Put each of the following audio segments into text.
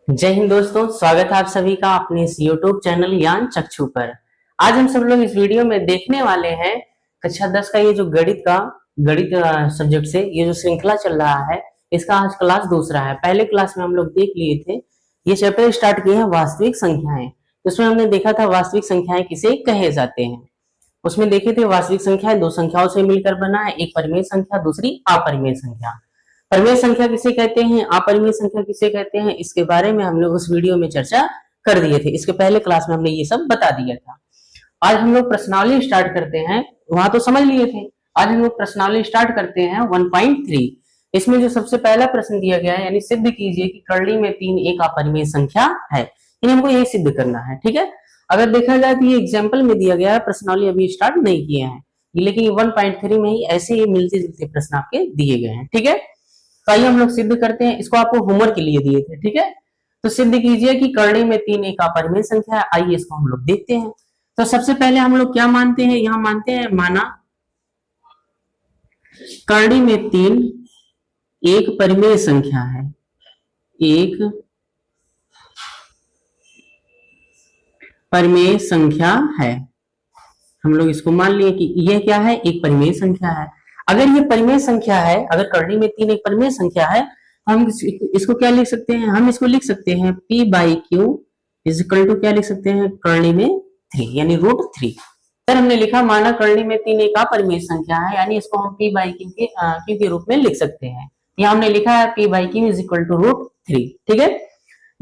जय हिंद दोस्तों, स्वागत है आप सभी का अपने इस यूट्यूब चैनल ज्ञान चक्षु पर। आज हम सब लोग इस वीडियो में देखने वाले हैं कक्षा 10 का ये जो गणित सब्जेक्ट से ये जो श्रृंखला चल रहा है, इसका आज क्लास दूसरा है। पहले क्लास में हम लोग देख लिए थे, ये चैप्टर स्टार्ट किए हैं वास्तविक संख्याएं। उसमें हमने देखा था वास्तविक संख्याएं किसे कहे जाते हैं। उसमें देखे थे वास्तविक संख्याएं दो संख्याओं से मिलकर बना है, एक परिमेय संख्या दूसरी अपरिमेय संख्या। परिमेय संख्या किसे कहते हैं, अपरिमेय संख्या किसे कहते हैं, इसके बारे में हम लोग उस वीडियो में चर्चा कर दिए थे। इसके पहले क्लास में हमने ये सब बता दिया था। आज हम लोग प्रश्नावली स्टार्ट करते हैं, वहां तो समझ लिए थे। आज हम लोग प्रश्नावली स्टार्ट करते हैं 1.3। इसमें जो सबसे पहला प्रश्न दिया गया है, यानी सिद्ध कीजिए कि करली में 3 एक अपरिमेय संख्या है। यानी हमको ये सिद्ध करना है, ठीक है। अगर देखा जाए तो ये एग्जाम्पल में दिया गया है, प्रश्नावली अभी स्टार्ट नहीं किए हैं, लेकिन 1.3 में ही ऐसे ही मिलते जुलते प्रश्न आपके दिए गए हैं, ठीक है। तो आइए हम लोग सिद्ध करते हैं। इसको आपको होमवर्क के लिए दिए थे, ठीक है। तो सिद्ध कीजिए कि करली में 3 एक अपरिमेय संख्या है। आइए इसको हम लोग देखते हैं। तो सबसे पहले हम लोग क्या मानते हैं, यहां मानते हैं माना करली में 3 एक परिमेय संख्या है, एक परिमेय संख्या है। हम लोग इसको मान लिए कि यह क्या है, एक परिमेय संख्या है। अगर ये परिमेय संख्या है, अगर करली में 3 एक परिमेय संख्या है, हम इसको क्या लिख सकते हैं, हम इसको लिख सकते हैं p by q is equal to क्या लिख सकते हैं, करली में 3 यानी √3। सर हमने लिखा माना करली में 3 एक अपरिमेय संख्या है, यानी इसको हम p बाई क्यू के रूप में लिख सकते हैं। यहाँ हमने लिखा है p by q is equal to √3, ठीक है।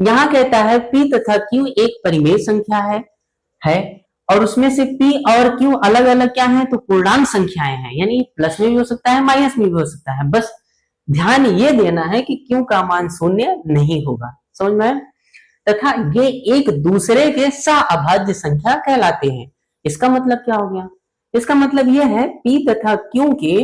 यहाँ कहता है p तथा q एक परिमेय संख्या है और उसमें से p और q अलग अलग क्या है, तो पूर्णांक संख्याएं हैं, यानी प्लस में भी हो सकता है माइनस में भी हो सकता है। बस ध्यान ये देना है कि q का मान शून्य नहीं होगा, समझ में। तथा ये एक दूसरे के सहअभाज्य संख्या कहलाते हैं। इसका मतलब क्या हो गया, इसका मतलब यह है p तथा q के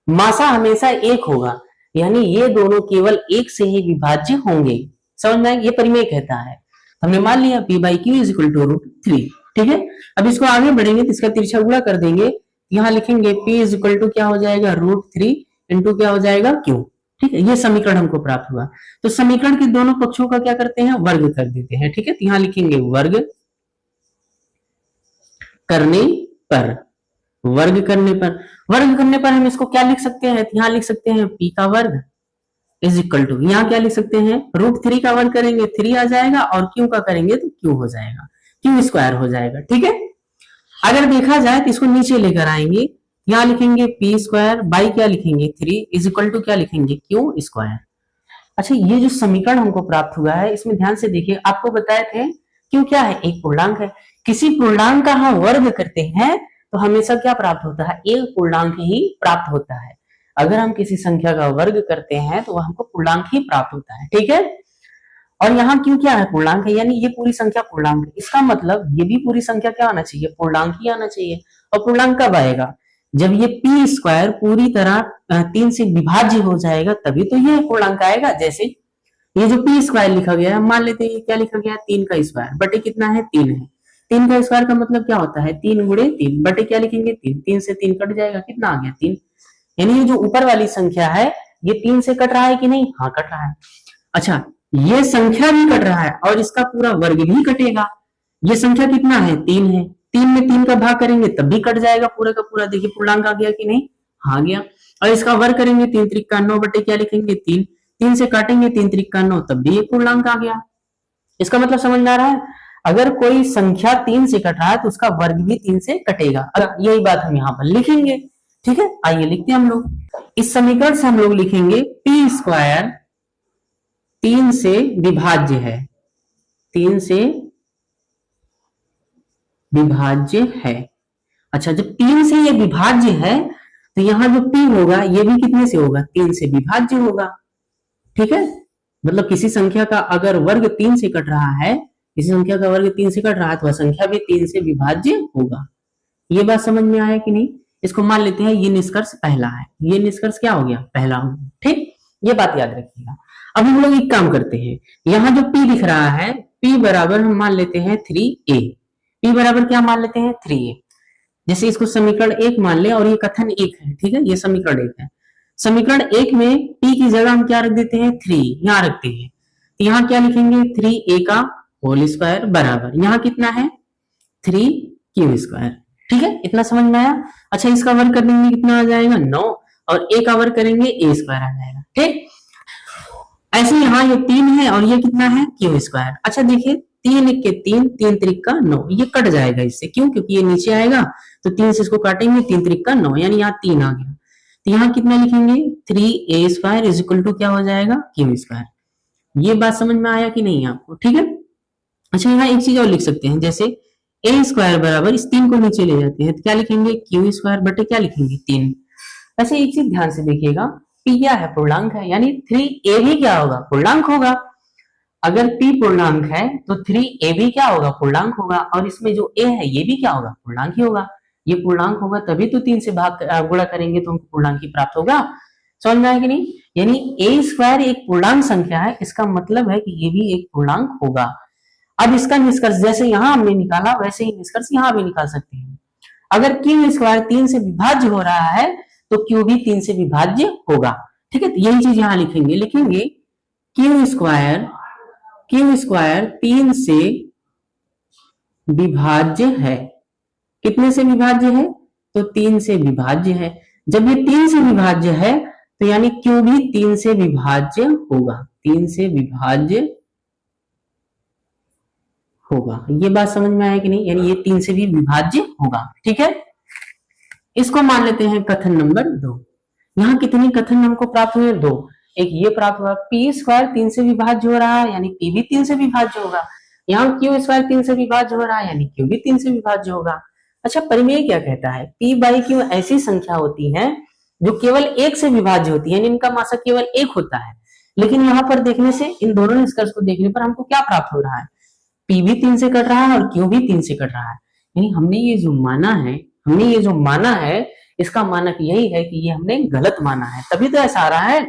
मासा हमेशा एक होगा, यानी ये दोनों केवल एक से ही विभाज्य होंगे, समझ में। ये परिमेय कहता है। हमने मान लिया p by q is equal to √3, ठीक है। अब इसको आगे बढ़ेंगे तो इसका तिरछा गुणा कर देंगे। यहाँ लिखेंगे p इज इक्वल टू क्या हो जाएगा, √3 इंटू क्या हो जाएगा q, ठीक है। ये समीकरण हमको प्राप्त हुआ। तो समीकरण के दोनों पक्षों का क्या करते हैं, वर्ग कर देते हैं, ठीक है। तो यहाँ लिखेंगे वर्ग करने पर, वर्ग करने पर, वर्ग करने पर हम इसको क्या लिख सकते हैं, यहाँ लिख सकते हैं p का वर्ग इज इक्वल टू, यहाँ क्या लिख सकते हैं, √3 का वर्ग करेंगे 3 आ जाएगा और q का करेंगे तो q हो जाएगा, q स्क्वायर हो जाएगा, ठीक है। अगर देखा जाए तो इसको नीचे लेकर आएंगे, यहाँ लिखेंगे p स्क्वायर बाई क्या लिखेंगे 3 इज इक्वल टू क्या लिखेंगे q स्क्वायर। अच्छा, ये जो समीकरण हमको प्राप्त हुआ है, इसमें ध्यान से देखिए, आपको बताए थे q क्या है, एक पूर्णांक है। किसी पूर्णांक का हम वर्ग करते हैं तो हमेशा क्या प्राप्त होता है, एक पूर्णांक ही प्राप्त होता है। अगर हम किसी संख्या का वर्ग करते हैं तो वह हमको पूर्णांक ही प्राप्त होता है, ठीक है। और यहाँ क्यों क्या है, पूर्णांक है, यानी ये पूरी संख्या पूर्णांक है। इसका मतलब ये भी पूरी संख्या क्या आना चाहिए, पूर्णांक ही आना चाहिए। और पूर्णांक कब आएगा, जब ये p स्क्वायर पूरी तरह 3 से विभाज्य हो जाएगा, तभी तो ये पूर्णांक आएगा। जैसे ये जो p स्क्वायर लिखा गया है, मान लेते हैं क्या लिखा गया है, 3 का स्क्वायर बटे कितना है, 3 है। 3 का स्क्वायर का मतलब क्या होता है, 3 गुणे 3 बटे क्या लिखेंगे 3, 3 से 3 कट जाएगा, कितना आ गया 3। यानी ये जो ऊपर वाली संख्या है ये 3 से कट रहा है कि नहीं, हाँ कट रहा है। अच्छा, ये संख्या भी कट रहा है और इसका पूरा वर्ग भी कटेगा। ये संख्या कितना है, 3 है, 3 में 3 का भाग करेंगे तब भी कट जाएगा पूरा का पूरा। देखिए पूर्णांक आ गया कि नहीं, हाँ गया। और इसका वर्ग करेंगे 3 त्रिक 9 बटे क्या लिखेंगे 3, 3 से काटेंगे 3 त्रिक 9 तब भी ये पूर्णांक आ गया। इसका मतलब समझ में आ रहा है, अगर कोई संख्या 3 से कट रहा है तो उसका वर्ग भी 3 से कटेगा। यही बात हम यहाँ पर लिखेंगे, ठीक है। आइए लिखते हैं हम लोग। इस समीकरण से हम लोग लिखेंगे p स्क्वायर 3 से विभाज्य है, 3 से विभाज्य है। अच्छा, जब 3 से ये विभाज्य है तो यहाँ जो p होगा ये भी कितने से होगा, 3 से विभाज्य होगा, ठीक है। मतलब किसी संख्या का अगर वर्ग 3 से कट रहा है, किसी संख्या का वर्ग 3 से कट रहा है तो वह संख्या भी 3 से विभाज्य होगा। ये बात समझ में आया कि नहीं। इसको मान लेते हैं ये निष्कर्ष पहला है, ये निष्कर्ष क्या हो गया, पहला हो गया, ठीक। ये बात याद रखिएगा। अब हम लोग एक काम करते हैं, यहाँ जो p दिख रहा है, p बराबर हम मान लेते हैं 3a, p बराबर क्या मान लेते हैं 3a। जैसे इसको समीकरण 1 मान ले और ये कथन 1 है, ठीक है, ये समीकरण 1 है। समीकरण 1 में p की जगह हम क्या रख देते हैं 3, यहाँ रखते हैं। तो यहाँ क्या लिखेंगे 3a का होल स्क्वायर बराबर यहाँ कितना है 3q स्क्वायर। ठीक है, इतना समझ में आया। अच्छा, इसका वर्ग करेंगे कितना आ जाएगा 9 और a का वर्ग करेंगे a स्क्वायर आ जाएगा। ठीक, ऐसे यहाँ ये 3 है और ये कितना है q स्क्वायर। अच्छा देखिए 3 1 के 3, 3 त्रिक का 9, ये कट जाएगा इससे, क्यों? क्योंकि ये नीचे आएगा तो 3 से इसको काटेंगे, 3 त्रिक का 9, यानी यहाँ 3 आ गया। तो यहाँ कितना लिखेंगे 3a square is equal to क्या हो जाएगा q स्क्वायर। ये बात समझ में आया कि नहीं आपको? ठीक है। अच्छा, यहाँ एक चीज और लिख सकते हैं, जैसे a स्क्वायर बराबर इस 3 को नीचे ले जाते हैं तो क्या लिखेंगे q स्क्वायर बटे क्या लिखेंगे 3। ऐसे एक चीज ध्यान से देखिएगा, p क्या है पूर्णांक है, यानी 3a भी क्या होगा पूर्णांक होगा। अगर p पूर्णांक है तो 3a भी क्या होगा पूर्णांक होगा, और इसमें जो a है ये भी क्या होगा पूर्णांक ही होगा। ये पूर्णांक होगा तभी तो 3 से भाग गुणा करेंगे तो हमको पूर्णांक ही प्राप्त होगा। समझ में आया कि नहीं? यानी a स्क्वायर एक पूर्णांक संख्या है, इसका मतलब है कि ये भी एक पूर्णांक होगा। अब इसका निष्कर्ष जैसे यहाँ हमने निकाला वैसे ही निष्कर्ष यहाँ भी निकाल सकते हैं। अगर q स्क्वायर 3 से विभाज्य हो रहा है तो q भी 3 से विभाज्य होगा। ठीक है, तो यही चीज यहाँ लिखेंगे q स्क्वायर 3 से विभाज्य है। कितने से विभाज्य है? तो 3 से विभाज्य है। जब ये 3 से विभाज्य है तो यानी q भी 3 से विभाज्य होगा, 3 से विभाज्य होगा। ये बात समझ में आया कि नहीं? यानी ये 3 से भी विभाज्य होगा। ठीक है, इसको मान लेते हैं कथन नंबर 2। यहाँ कितनी कथन हमको प्राप्त हुए? 2। एक ये प्राप्त हुआ p स्क्वायर 3 से विभाज्य हो रहा है, यानी p भी 3 से विभाज्य होगा। यहाँ q स्क्वायर 3 से विभाज्य हो रहा है, यानी q भी 3 से विभाज्य होगा। अच्छा, परिमेय क्या कहता है? p बाई q ऐसी संख्या होती है जो केवल 1 से विभाज्य होती है, यानी इनका मासा केवल 1 होता है। लेकिन यहाँ पर देखने से, इन दोनों निष्कर्ष को देखने पर हमको क्या प्राप्त हो रहा है? p भी 3 से कट रहा है और q भी 3 से कट रहा है। यानी हमने ये जो माना है इसका मानक यही है कि ये हमने गलत माना है, तभी तो ऐसा आ रहा है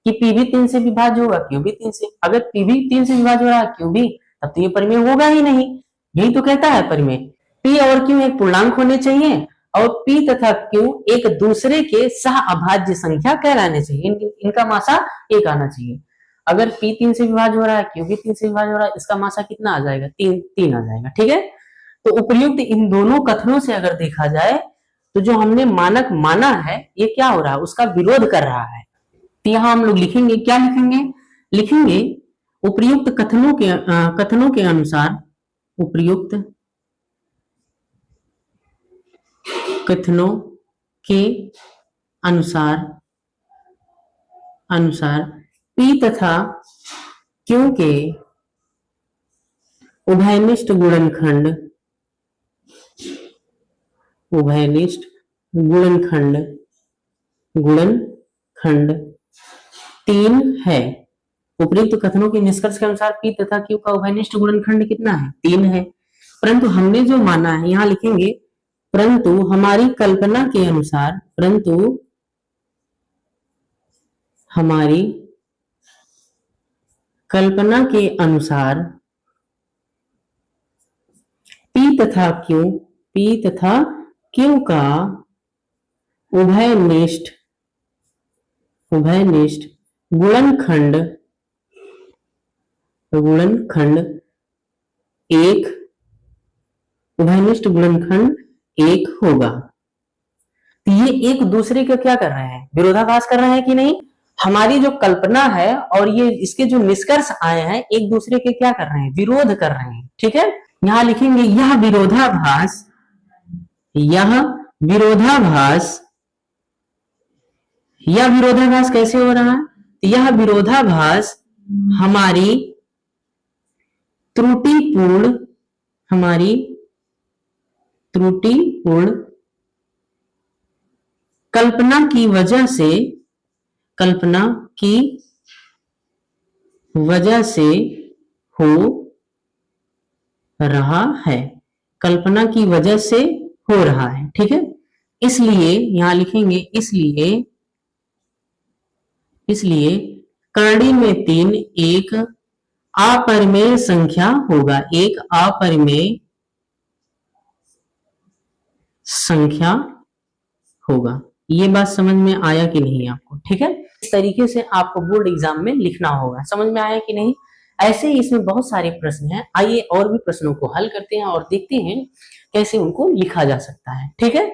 कि p भी 3 से विभाज्य होगा, q भी 3 से। अगर p भी 3 से विभाज्य हो रहा है, q भी, तब तो ये परिमेय होगा ही नहीं। यही तो कहता है परिमेय, p और q एक पूर्णांक होने चाहिए और p तथा q एक दूसरे के सह अभाज्य संख्या कहलाने चाहिए, इनका मासा 1 आना चाहिए। अगर p 3 से विभाज्य हो रहा है, q भी 3 से विभाज्य हो रहा है, इसका मासा कितना आ जाएगा? 3 आ जाएगा। ठीक है, तो उपर्युक्त इन दोनों कथनों से अगर देखा जाए तो जो हमने मानक माना है ये क्या हो रहा है? उसका विरोध कर रहा है। तो यहाँ हम लोग लिखेंगे, क्या लिखेंगे उपर्युक्त कथनों के अनुसार, उपर्युक्त कथनों के अनुसार p तथा q के उभयनिष्ठ गुणनखंड 3 है। उपर्युक्त कथनों के निष्कर्ष के अनुसार p तथा q का उभयनिष्ठ गुणनखंड कितना है? 3 है। परंतु हमने जो माना है, यहाँ लिखेंगे परंतु हमारी कल्पना के अनुसार p तथा q का उभयनिष्ठ गुणनखंड 1 होगा। तो ये एक दूसरे का क्या कर रहे हैं? विरोधाभास कर रहे हैं कि नहीं? हमारी जो कल्पना है और ये इसके जो निष्कर्ष आए हैं एक दूसरे के क्या कर रहे हैं? विरोध कर रहे हैं। ठीक है, यहाँ लिखेंगे यह विरोधाभास कैसे हो रहा है? यह विरोधाभास हमारी त्रुटिपूर्ण कल्पना की वजह से हो रहा है। ठीक है, इसलिए यहां लिखेंगे इसलिए करड़ी में 3 एक अपरिमेय संख्या होगा। ये बात समझ में आया कि नहीं आपको? ठीक है, इस तरीके से आपको बोर्ड एग्जाम में लिखना होगा। समझ में आया कि नहीं? ऐसे ही इसमें बहुत सारे प्रश्न हैं। आइए और भी प्रश्नों को हल करते हैं और देखते हैं कैसे उनको लिखा जा सकता है। ठीक है,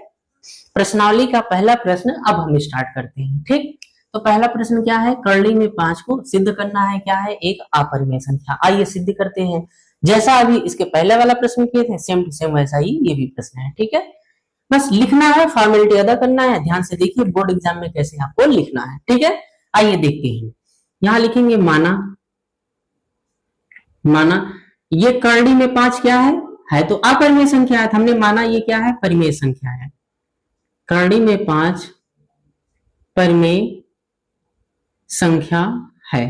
प्रश्नावली का पहला प्रश्न अब हम स्टार्ट करते हैं। ठीक, तो पहला प्रश्न क्या है, कर्ली में 5 को सिद्ध करना है, क्या है, एक अपरिमेय संख्या। आइए सिद्ध करते हैं। जैसा अभी इसके पहले वाला प्रश्न किए थे सेम टू सेम वैसा ही ये भी प्रश्न है। ठीक है, बस लिखना है, फॉर्मेलिटी अदा करना है। ध्यान से देखिए बोर्ड एग्जाम में कैसे आपको लिखना है। ठीक है, आइए देखते हैं। यहां लिखेंगे माना ये कर्ली में 5 क्या है तो अपरिमेय संख्या है। हमने माना ये क्या है, परिमेय संख्या है। कर्ली में 5 परिमेय संख्या है।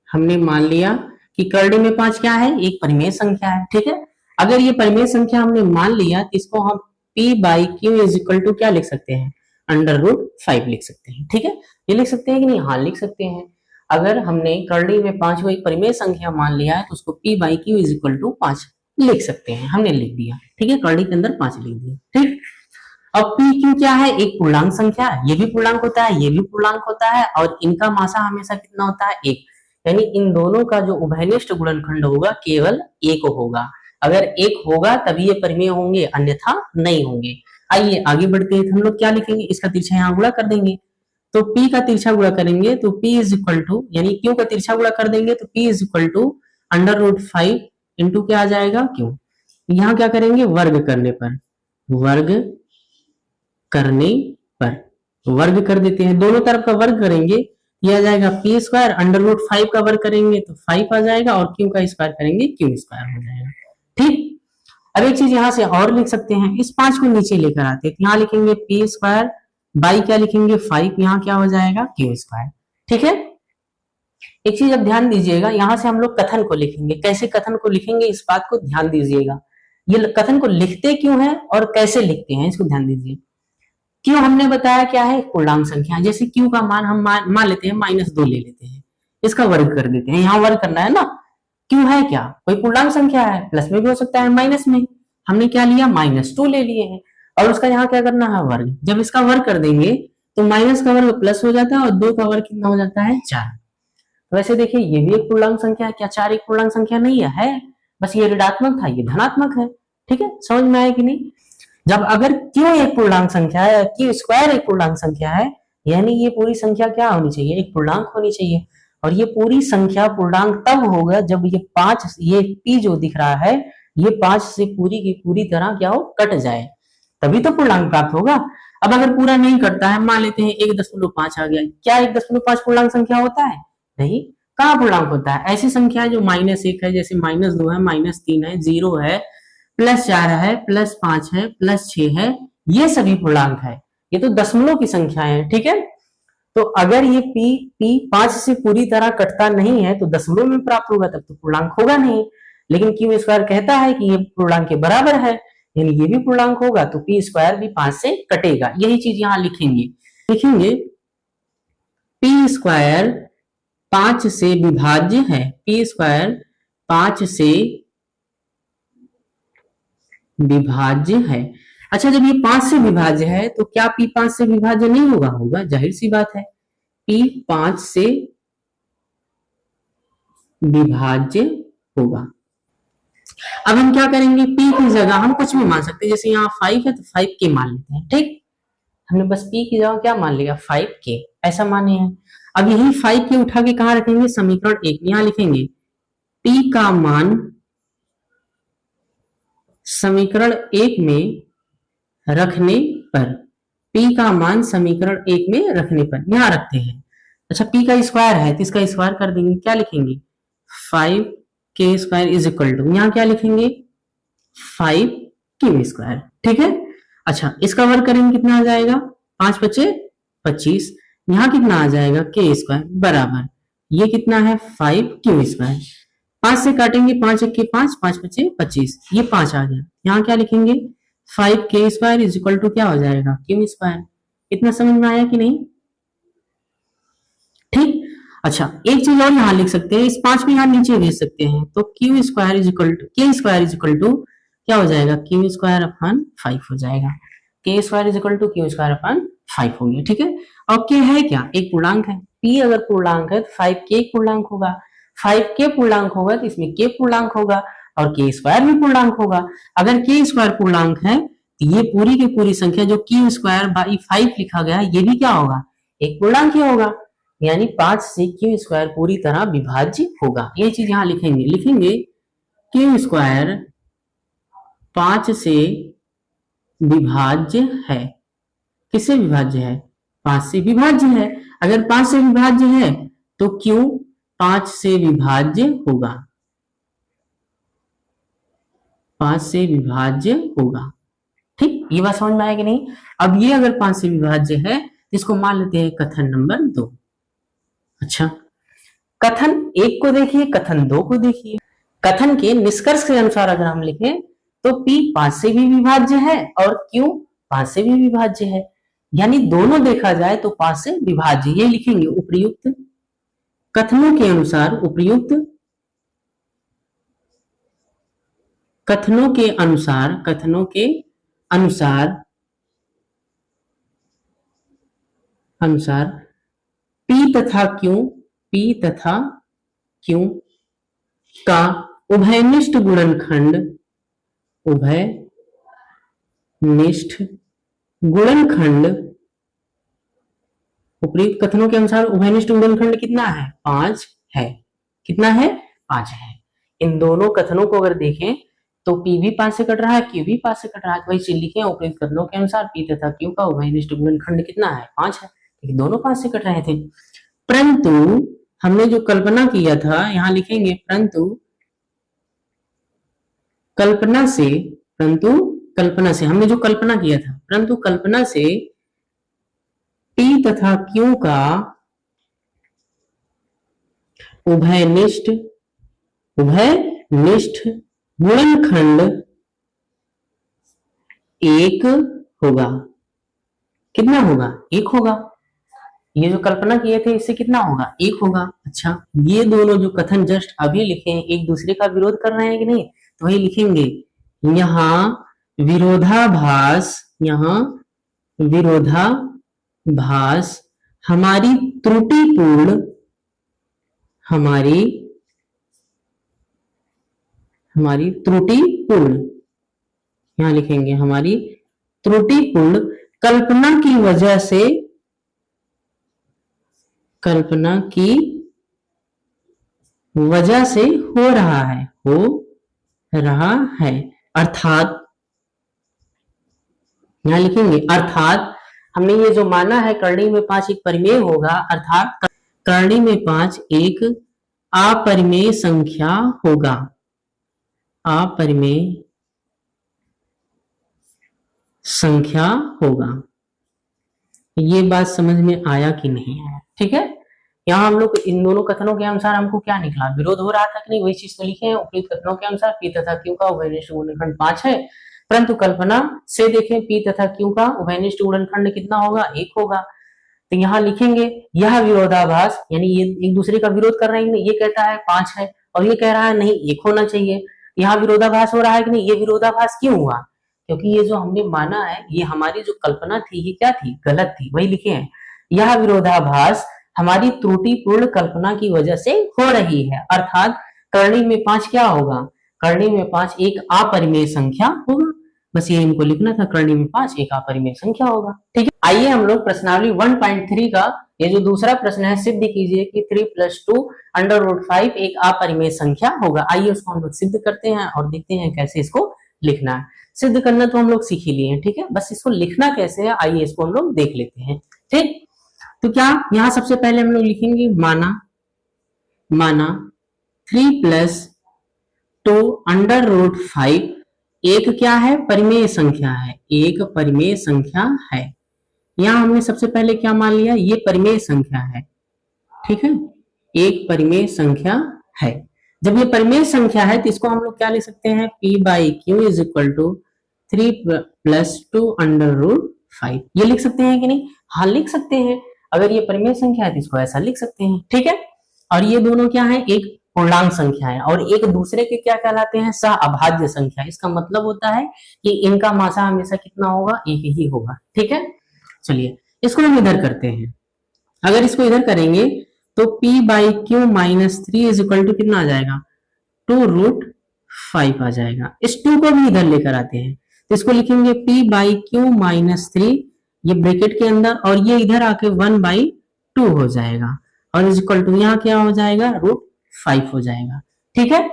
हमने मान लिया कि कर्ली में 5 क्या है, एक परिमेय संख्या है। ठीक है, अगर ये परिमेय संख्या हमने मान लिया तो इसको हम p by q is equal to क्या लिख सकते हैं, √5 लिख सकते हैं। ठीक है, ये लिख सकते हैं कि नहीं, हाँ लिख सकते हैं। अगर हमने कर्ली में 5 को एक परिमेय संख्या मान लिया है तो उसको p by q is equal to 5 लिख सकते हैं। हमने लिख दिया। ठीक है, कर्ली के अंदर 5 लिख दिया। ठीक, अब p क्यू क्या है, एक पूर्णांक संख्या है। ये भी पूर्णांक होता है, ये भी पूर्णांक होता है, और इनका मासा हमेशा कितना होता है, 1। यानी इन दोनों का जो उभयनिष्ठ गुणनखंड होगा केवल 1 होगा। अगर 1 होगा तभी ये परिमेय होंगे, अन्यथा नहीं होंगे। आइए आगे बढ़ते हैं। हम लोग क्या लिखेंगे, इसका तिरछा यहाँ गुणा कर देंगे। तो p का तिरछा गुणा करेंगे तो p इज इक्वल टू, यानी q का तिरछा गुणा कर देंगे तो p is equal to √5 into क्या आ जाएगा, q। यहाँ क्या करेंगे, वर्ग करने पर वर्ग कर देते हैं। दोनों तरफ का वर्ग करेंगे, यह आ जाएगा p स्क्वायर, √5 का वर्ग करेंगे तो 5 आ जाएगा, और q का स्क्वायर करेंगे q स्क्वायर हो जाएगा। ठीक, अब एक चीज यहाँ से और लिख सकते हैं, इस 5 को नीचे लेकर आते हैं, यहाँ लिखेंगे p स्क्वायर बाई क्या लिखेंगे 5, यहाँ क्या हो जाएगा q स्क्वायर। ठीक है, एक चीज अब ध्यान दीजिएगा, यहाँ से हम लोग कथन को लिखेंगे। कैसे कथन को लिखेंगे इस बात को ध्यान दीजिएगा। ये कथन को लिखते क्यों है और कैसे लिखते हैं इसको ध्यान दीजिए। क्यों हमने बताया क्या है, पूर्णांक संख्या। जैसे क्यू का मान हम मान लेते हैं -2 ले लेते हैं, इसका वर्ग कर देते हैं। यहाँ वर्ग करना है ना, क्यों है क्या, कोई पूर्णांक संख्या है, प्लस में भी हो सकता है माइनस में। हमने क्या लिया, -2 ले लिए हैं, और उसका यहाँ क्या करना है, वर्ग। जब इसका वर्ग कर देंगे तो माइनस का वर्ग प्लस हो जाता है, और 2 का वर्ग कितना हो जाता है, 4। वैसे देखिए ये भी एक पूर्णांक संख्या है। क्या 4 एक पूर्णांक संख्या नहीं है, बस ये ऋणात्मक था, ये धनात्मक है। ठीक है, समझ में आया कि नहीं। जब अगर क्यों एक पूर्णांक संख्या है, क्यू स्क्वायर एक पूर्णांक संख्या है, यानी ये पूरी संख्या क्या होनी चाहिए, एक पूर्णांक होनी चाहिए। और ये पूरी संख्या पूर्णांक तब होगा जब ये 5, ये p जो दिख रहा है, ये 5 से पूरी की पूरी तरह क्या हो, कट जाए, तभी तो पूर्णांक प्राप्त होगा। अब अगर पूरा नहीं कटता है, मान लेते हैं 1.5 आ गया, क्या 1.5 पूर्णांक संख्या होता है, नहीं। कहाँ पूर्णांक होता है, ऐसी संख्या जो -1 है, जैसे -2 है, -3 है, 0 है, +4 है, +5 है, +6 है, ये सभी पूर्णांक है। ये तो दशमलव की संख्या है। ठीक है, तो अगर ये p 5 से पूरी तरह कटता नहीं है तो दशमलव में प्राप्त होगा, तब तो पूर्णांक होगा नहीं। लेकिन क्यू स्क्वायर कहता है कि ये पूर्णांक के बराबर है, यानी ये भी पूर्णांक होगा, तो p स्क्वायर भी 5 से कटेगा। यही चीज यहाँ लिखेंगे p स्क्वायर 5 से विभाज्य है, p स्क्वायर 5 से विभाज्य है। अच्छा, जब ये 5 से विभाज्य है तो क्या p 5 से विभाज्य नहीं होगा, होगा, जाहिर सी बात है, p 5 से विभाज्य होगा। अब हम क्या करेंगे, p की जगह हम कुछ भी मान सकते हैं, जैसे यहाँ 5 है तो 5k मान लेते हैं। ठीक, हमने बस p की जगह क्या मान लिया, 5k, ऐसा माने हैं। अब यही 5k उठा के कहाँ रखेंगे, समीकरण 1, यहाँ लिखेंगे p का मान समीकरण 1 में रखने पर, p का मान समीकरण 1 में रखने पर यहां रखते हैं। अच्छा, p का स्क्वायर है तो इसका स्क्वायर कर देंगे, क्या लिखेंगे 5k square is equal to, यहाँ क्या लिखेंगे 5q स्क्वायर। ठीक है, अच्छा इसका वर्ग करेंगे, कितना आ जाएगा, 5 बचे 25, यहाँ कितना आ जाएगा k स्क्वायर बराबर, ये कितना है 5q स्क्वायर। 5 से काटेंगे, 5 1 के 5, 5 बचे 25, ये 5 आ गया। यहाँ क्या लिखेंगे 5k square is equal to क्या हो जाएगा, q स्क्वायर। इतना समझ में आया कि नहीं। ठीक, अच्छा एक चीज और यहाँ लिख सकते हैं, इस 5 को यहाँ नीचे भेज सकते हैं, तो q square is equal to k square is equal to क्या हो जाएगा, q स्क्वायर अपॉन 5 हो जाएगा। k square is equal to q square upon 5 हो गया। ठीक है, और k है क्या, एक पूर्णांक है, p अगर पूर्णांक है तो 5k एक पूर्णांक होगा, 5 के पूर्णांक होगा तो इसमें के पूर्णांक होगा और के स्क्वायर भी पूर्णांक होगा। अगर के स्क्वायर पूर्णांक है तो ये पूरी की पूरी संख्या जो क्यू स्क्वायर बाई 5 लिखा गया है ये भी क्या होगा, एक पूर्णांक ही होगा, यानी 5 से क्यू स्क्वायर पूरी तरह विभाज्य होगा। ये चीज यहाँ लिखेंगे क्यू स्क्वायर 5 से विभाज्य है। किससे विभाज्य है, 5 से विभाज्य है। अगर 5 से विभाज्य है तो क्यू 5 से विभाज्य होगा, 5 से विभाज्य होगा। ठीक, ये बात समझ में आया कि नहीं। अब ये अगर 5 से विभाज्य है तो इसको मान लेते हैं कथन नंबर 2। अच्छा, कथन 1 को देखिए, कथन 2 को देखिए। कथन के निष्कर्ष के अनुसार अगर हम लिखें तो P 5 से भी विभाज्य है और Q 5 से भी विभाज्य है, यानी दोनों देखा जाए तो 5 से विभाज्य। ये लिखेंगे उपर्युक्त कथनों के अनुसार, उपर्युक्त कथनों के अनुसार P तथा Q का उभयनिष्ठ गुणनखंड उपर्युक्त कथनों के अनुसार उभयनिष्ठ गुणनखंड कितना है, 5 है। कितना है, 5 है। इन दोनों कथनों को अगर देखें तो P भी 5 से कट रहा है, Q भी 5 से कट रहा है, वही चीज लिखे उपर्युक्त कथनों के अनुसार P तथा Q का उभयनिष्ठ गुणनखंड कितना है, 5 है, क्योंकि दोनों 5 से कट रहे थे। परंतु हमने जो कल्पना किया था, यहां लिखेंगे परंतु कल्पना से हमने जो कल्पना किया था, परंतु कल्पना से P तथा Q का उभयनिष्ठ गुणनखंड 1 होगा। कितना होगा, 1 होगा। ये जो कल्पना किए थे इससे कितना होगा, 1 होगा। अच्छा, ये दोनों जो कथन जस्ट अभी लिखे हैं एक दूसरे का विरोध कर रहे हैं कि नहीं, तो वही लिखेंगे यहाँ विरोधाभास हमारी त्रुटिपूर्ण यहाँ लिखेंगे हमारी त्रुटिपूर्ण कल्पना की वजह से हो रहा है। अर्थात यहाँ लिखेंगे अर्थात हमने ये जो माना है करणी में 5 एक परिमेय होगा, अर्थात करणी में 5 एक अपरिमेय संख्या होगा। अपरिमेय संख्या होगा। ये बात समझ में आया कि नहीं आया, ठीक है। यहाँ हम लोग इन दोनों कथनों के अनुसार हमको क्या निकला, विरोध हो रहा था कि नहीं, वही चीज तो लिखे हैं। उपयुक्त कथनों के अनुसार P तथा Q का उभयनिष्ठ गुणनखंड 5 है, परंतु कल्पना से देखें P तथा Q का उभयनिष्ठ गुणनखंड कितना होगा, 1 होगा। तो यहाँ लिखेंगे यह विरोधाभास, यानी ये एक दूसरे का विरोध कर रहे हैं, ये कहता है 5 है और ये कह रहा है नहीं 1 होना चाहिए। यहाँ विरोधाभास हो रहा है कि नहीं, ये विरोधाभास क्यों हुआ, क्योंकि ये जो हमने माना है ये हमारी जो कल्पना थी ये क्या थी, गलत थी। वही लिखे हैं यह विरोधाभास हमारी त्रुटिपूर्ण कल्पना की वजह से हो रही है, अर्थात करणी में 5 क्या होगा, करणी में 5 एक अपरिमेय संख्या होगा। बस ये इनको लिखना था, करणी में 5 एक अपरिमेय संख्या होगा, ठीक है। आइए हम लोग प्रश्नावली 1.3 का ये जो दूसरा प्रश्न है सिद्ध कीजिए कि 3 + 2 √5 एक अपरिमेय संख्या होगा। आइए उसको हम लोग सिद्ध करते हैं और देखते हैं कैसे इसको लिखना है। सिद्ध करना तो हम लोग सीख ही लिए हैं, ठीक है, बस इसको लिखना कैसे है आइए इसको हम लोग देख लेते हैं, ठीक। तो क्या यहाँ सबसे पहले हम लोग लिखेंगे माना 3 + 2 √5 एक क्या है, परिमेय संख्या है, एक परिमेय संख्या है। यहाँ हमने सबसे पहले क्या मान लिया, ये परिमेय संख्या है, ठीक है, एक परिमेय संख्या है। जब ये परिमेय संख्या है तो इसको हम लोग क्या लिख सकते हैं, P/Q = 3 + 2 √5। ये लिख सकते हैं कि नहीं, हाँ लिख सकते हैं। अगर ये परिमेय संख्या है तो इसको ऐसा लिख सकते हैं, ठीक है। और ये दोनों क्या है, एक पूर्णांक संख्या है और एक दूसरे के क्या कहलाते हैं, सह अभाज्य संख्या। इसका मतलब होता है कि इनका मासा हमेशा कितना होगा, एक ही होगा, ठीक है। चलिए इसको हम इधर करते हैं। अगर इसको इधर करेंगे तो p by q minus 3 is equal to कितना आ जाएगा, 2√5 आ जाएगा। इस 2 को भी इधर लेकर आते हैं, तो इसको लिखेंगे p बाई क्यू माइनस 3, ये ब्रैकेट के अंदर, और ये इधर आके 1/2 हो जाएगा, और इज इक्वल टू यहाँ क्या हो जाएगा, √5 हो जाएगा। ठीक है।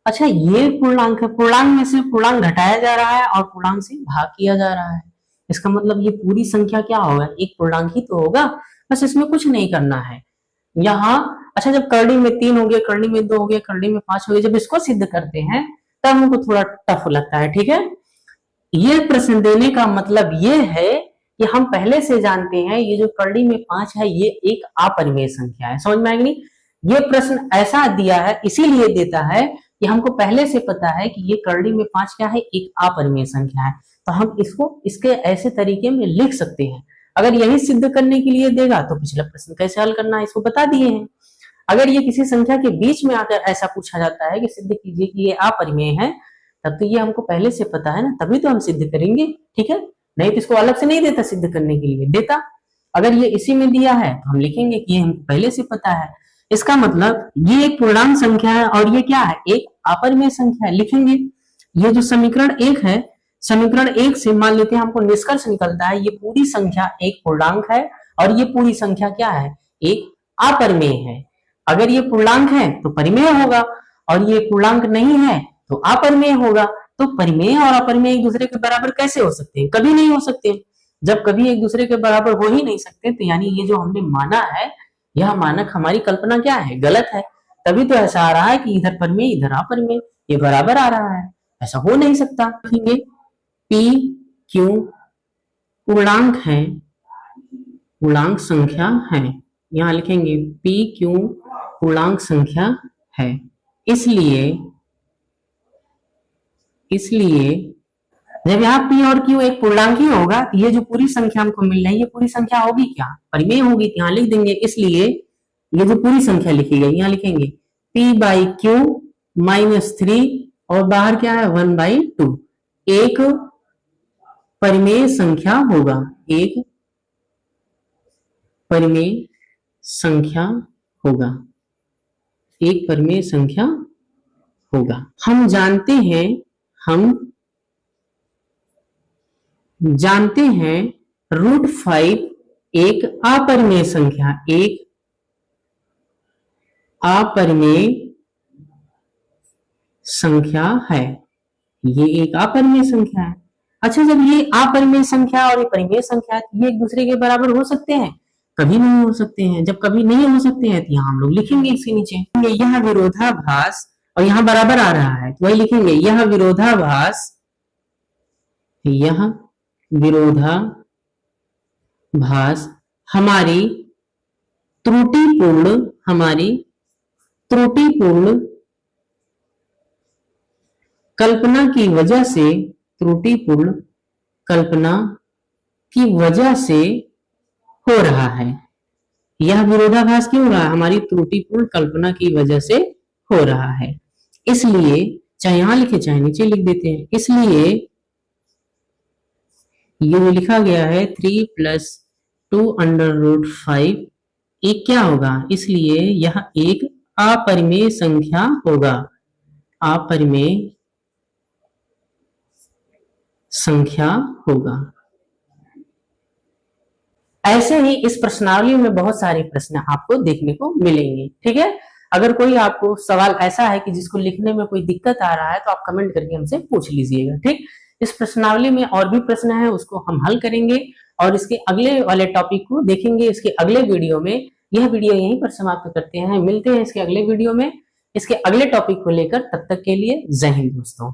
अच्छा, ये पूर्णांक है, पूर्णांक में से पूर्णांक घटाया जा रहा है और पूर्णांक से भाग किया जा रहा है। इसका मतलब ये पूरी संख्या क्या होगा, एक पूर्णांक ही तो होगा, बस इसमें कुछ नहीं करना है। यहाँ अच्छा, जब करड़ी में 3 हो गया, करड़ी में 2 हो गया, करड़ी में 5 हो गया, जब इसको सिद्ध करते हैं तब हमको थोड़ा टफ लगता है। ठीक है। ये प्रश्न देने का मतलब ये है कि हम पहले से जानते हैं ये जो करड़ी में 5 है ये एक अपरिमेय संख्या है। समझ में आएगी नहीं? ये प्रश्न ऐसा दिया है, इसीलिए देता है कि हमको पहले से पता है कि ये करड़ी में 5 क्या है, एक अपरिमेय संख्या है, तो हम इसको इसके ऐसे तरीके में लिख सकते हैं। अगर यही सिद्ध करने के लिए देगा तो पिछला प्रश्न कैसे हल करना है इसको बता दिए हैं। अगर ये किसी संख्या के बीच में आकर ऐसा पूछा जाता है कि सिद्ध कीजिए कि ये अपरिमेय है, तब तो ये हमको पहले से पता है ना, तभी तो हम सिद्ध करेंगे। ठीक है। नहीं तो इसको अलग से नहीं देता सिद्ध करने के लिए, देता। अगर ये इसी में दिया है तो हम लिखेंगे कि ये हमको पहले से पता है। इसका मतलब ये एक पूर्णांक संख्या है और ये क्या है, एक अपरिमेय संख्या है। लिखेंगे ये जो समीकरण 1 है, समीकरण 1 से मान लेते हैं हमको निष्कर्ष निकलता है ये पूरी संख्या एक पूर्णांक है और ये पूरी संख्या क्या है, एक अपरिमेय है। अगर ये पूर्णांक है तो परिमेय होगा और ये पूर्णांक नहीं है तो अपरिमेय होगा। तो परिमेय और अपरिमेय एक दूसरे के बराबर कैसे हो सकते हैं, कभी नहीं हो सकते। जब कभी एक दूसरे के बराबर हो ही नहीं सकते तो यानी ये जो हमने माना है, यह मानक हमारी कल्पना क्या है, गलत है। तभी तो ऐसा आ रहा है कि इधर परिमेय इधर अपरिमेय, ये बराबर आ रहा है, ऐसा हो नहीं सकता। लिखेंगे पी क्यू पूर्णांक है, पूर्णांक संख्या है। यहां लिखेंगे पी क्यू पूर्णांक संख्या है, इसलिए जब यहाँ P और Q एक पूर्णांक ही होगा तो ये जो पूरी संख्या हमको मिल रही है ये पूरी संख्या होगी क्या, परिमेय होगी। यहाँ लिख देंगे, इसलिए ये जो पूरी संख्या लिखी गई यहाँ लिखेंगे P बाई क्यू माइनस 3 और बाहर क्या है 1/2, एक परिमेय संख्या होगा, एक परिमेय संख्या होगा, एक परिमेय संख्या होगा। हम जानते हैं √5 एक अपरिमेय संख्या, एक अपरिमेय संख्या है। ये एक अपरिमेय संख्या है। अच्छा, जब ये अपरिमेय संख्या और ये परिमेय संख्या है ये एक दूसरे के बराबर हो सकते हैं, कभी नहीं हो सकते हैं। जब कभी नहीं हो सकते हैं तो यहाँ हम लोग लिखेंगे इसके नीचे यह विरोधाभास, और यहाँ बराबर आ रहा है तो वही लिखेंगे यह विरोधाभास, यह विरोधाभास हमारी त्रुटिपूर्ण कल्पना की वजह से, त्रुटिपूर्ण कल्पना की वजह से हो रहा है। यह विरोधाभास क्यों हो रहा है, हमारी त्रुटिपूर्ण कल्पना की वजह से हो रहा है। इसलिए चाहे यहां लिखे चाहे नीचे लिख देते हैं, इसलिए ये जो लिखा गया है 3 + 2√5 एक क्या होगा, इसलिए यह एक अपरिमेय संख्या होगा, अपरिमेय संख्या होगा। ऐसे ही इस प्रश्नावली में बहुत सारे प्रश्न आपको देखने को मिलेंगे। ठीक है। अगर कोई आपको सवाल ऐसा है कि जिसको लिखने में कोई दिक्कत आ रहा है तो आप कमेंट करके हमसे पूछ लीजिएगा। ठीक। इस प्रश्नावली में और भी प्रश्न है उसको हम हल करेंगे और इसके अगले वाले टॉपिक को देखेंगे इसके अगले वीडियो में। यह वीडियो यहीं पर समाप्त करते हैं, मिलते हैं इसके अगले वीडियो में इसके अगले टॉपिक को लेकर। तब तक के लिए जय हिंद दोस्तों।